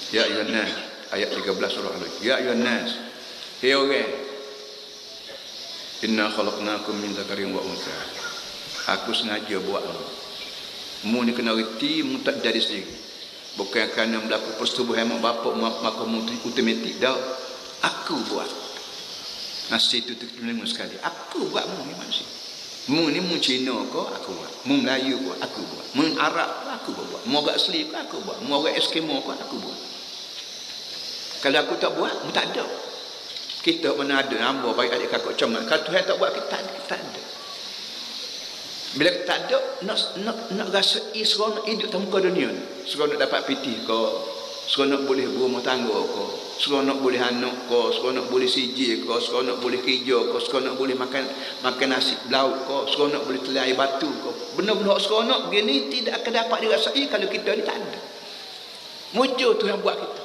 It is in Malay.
Ya ayuhan nas, ayat 13 surah Al. Ya ayuhan nas, hei orang, inna khalaqnakum min dzakarin wa untha. Aku sengaja buat mu ni kena reti, mu tak jadi sendiri. Bukan kerana berlaku persetubuhan mak bapak maka mu automatik dah. Aku buat. Nasi itu terkena sekali. Aku buat mu ni manusia. Mu ni mu Cina ko aku buat. Mu Melayu ko aku buat. Mu Arab ko aku buat. Mu orang asli ko aku buat. Mu orang Eskimo ko aku buat. Kalau aku tak buat, mu tak ada. Kita mana ada hamba baik adik kakak cemat. Kalau Tuhan tak buat kita tak ada. Bila kita tak ada, nak rasa seronok hidup dalam muka dunia ni. Seronok dapat piti ko, seronok boleh berumah tangga ko, seronok boleh anak ko, seronok boleh sijil ko, seronok boleh kerja ko, seronok boleh makan nasi lauk ko, seronok boleh telan air batu ko. Benda-benda seronok begini tidak akan dapat dirasai kalau kita ni tak ada. Mujur Tuhan buat kita.